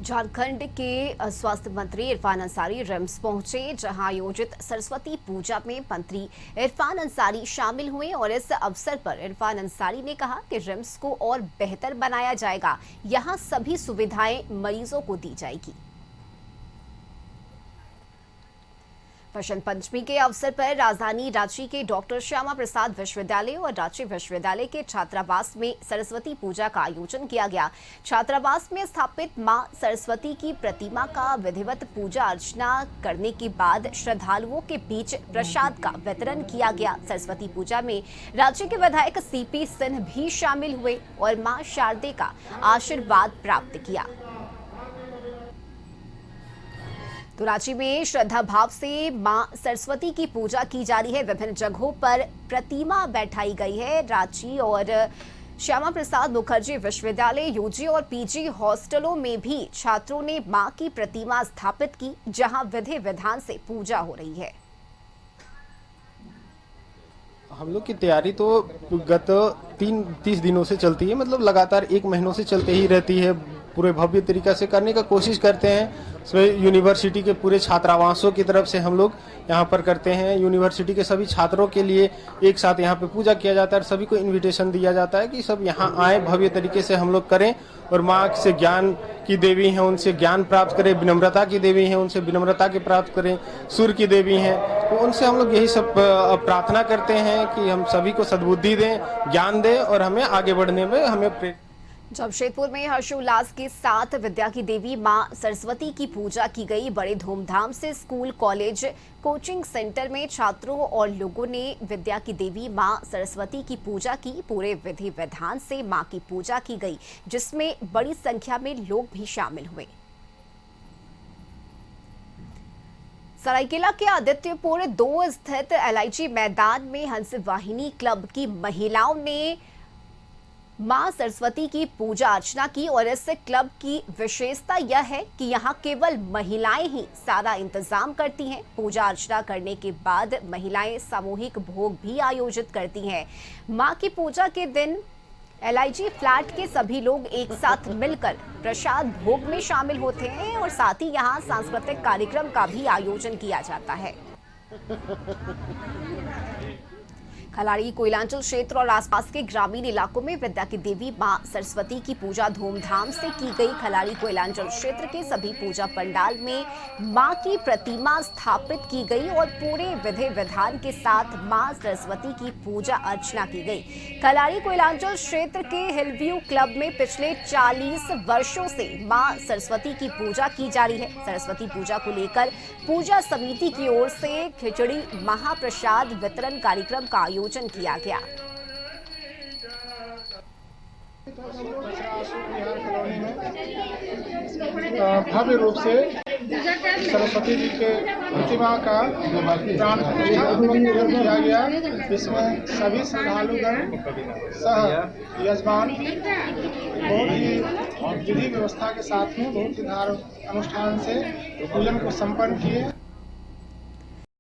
झारखंड के स्वास्थ्य मंत्री इरफान अंसारी रिम्स पहुंचे, जहां आयोजित सरस्वती पूजा में मंत्री इरफान अंसारी शामिल हुए और इस अवसर पर इरफान अंसारी ने कहा कि रिम्स को और बेहतर बनाया जाएगा। यहां सभी सुविधाएं मरीजों को दी जाएगी। वसंत पंचमी के अवसर पर राजधानी रांची के डॉक्टर श्यामा प्रसाद विश्वविद्यालय और रांची विश्वविद्यालय के छात्रावास में सरस्वती पूजा का आयोजन किया गया। छात्रावास में स्थापित मां सरस्वती की प्रतिमा का विधिवत पूजा अर्चना करने के बाद श्रद्धालुओं के बीच प्रसाद का वितरण किया गया। सरस्वती पूजा में राज्य के विधायक सीपी सिंह भी शामिल हुए और मां शारदे का आशीर्वाद प्राप्त किया। तो रांची में श्रद्धा भाव से मां सरस्वती की पूजा की जा रही है। विभिन्न जगहों पर प्रतिमा बैठाई गई है। रांची और श्यामा प्रसाद मुखर्जी विश्वविद्यालय यूजी और पीजी हॉस्टलों में भी छात्रों ने मां की प्रतिमा स्थापित की, जहां विधि विधान से पूजा हो रही है। हम लोग की तैयारी तो गत 30 दिनों से चलती है, मतलब लगातार 1 महीनों से चलते ही रहती है। पूरे भव्य तरीका से करने का कोशिश करते हैं। यूनिवर्सिटी के पूरे छात्रावासों की तरफ से हम लोग यहाँ पर करते हैं। यूनिवर्सिटी के सभी छात्रों के लिए एक साथ यहाँ पे पूजा किया जाता है। सभी को इनविटेशन दिया जाता है कि सब यहाँ आए, भव्य तरीके से हम लोग करें और माँ से ज्ञान की देवी हैं उनसे ज्ञान प्राप्त करें, विनम्रता की देवी हैं उनसे विनम्रता की प्राप्त करें, सूर्य की देवी हैं तो उनसे हम लोग यही सब प्रार्थना करते हैं कि हम सभी को सद्बुद्धि दें, ज्ञान दें और हमें आगे बढ़ने में हमें प्रेरित। जमशेदपुर में हर्षोल्लास के साथ विद्या की देवी मां सरस्वती की पूजा की गई। बड़े धूमधाम से स्कूल, कॉलेज, कोचिंग सेंटर में छात्रों और लोगों ने विद्या की देवी मां सरस्वती की पूजा की। पूरे विधि विधान से मां की पूजा की गई, जिसमें बड़ी संख्या में लोग भी शामिल हुए। सरायकेला के आदित्यपुर 2 स्थित LIG मैदान में हंस वाहिनी क्लब की महिलाओं ने मां सरस्वती की पूजा अर्चना की और इस क्लब की विशेषता यह है कि यहां केवल महिलाएं ही सारा इंतजाम करती हैं। पूजा अर्चना करने के बाद महिलाएं सामूहिक भोग भी आयोजित करती हैं। मां की पूजा के दिन LIG फ्लैट के सभी लोग एक साथ मिलकर प्रसाद भोग में शामिल होते हैं और साथ ही यहां सांस्कृतिक कार्यक्रम का भी आयोजन किया जाता है। खलाड़ी कोयलांचल क्षेत्र और आसपास के ग्रामीण इलाकों में विद्या की देवी मां सरस्वती की पूजा धूमधाम से की गई। खलाड़ी कोयलांचल क्षेत्र के सभी पूजा पंडाल में मां की प्रतिमा स्थापित की गई और पूरे विधि विधान के साथ मां सरस्वती की पूजा अर्चना की गई। खलाड़ी कोयलांचल क्षेत्र के हिलव्यू क्लब में पिछले 40 वर्षों से मां सरस्वती की पूजा की जा रही है। सरस्वती पूजा को लेकर पूजा समिति की ओर से खिचड़ी महाप्रसाद वितरण कार्यक्रम का आयोजन किया गया। भव्य रूप से सरस्वती जी के प्रतिमा का प्राण प्रतिष्ठा किया गया। इसमें सभी श्रद्धालुगण सह यजमान बहुत ही विधि व्यवस्था के साथ में बहुत ही धार्मिक अनुष्ठान से पूजन को संपन्न किए।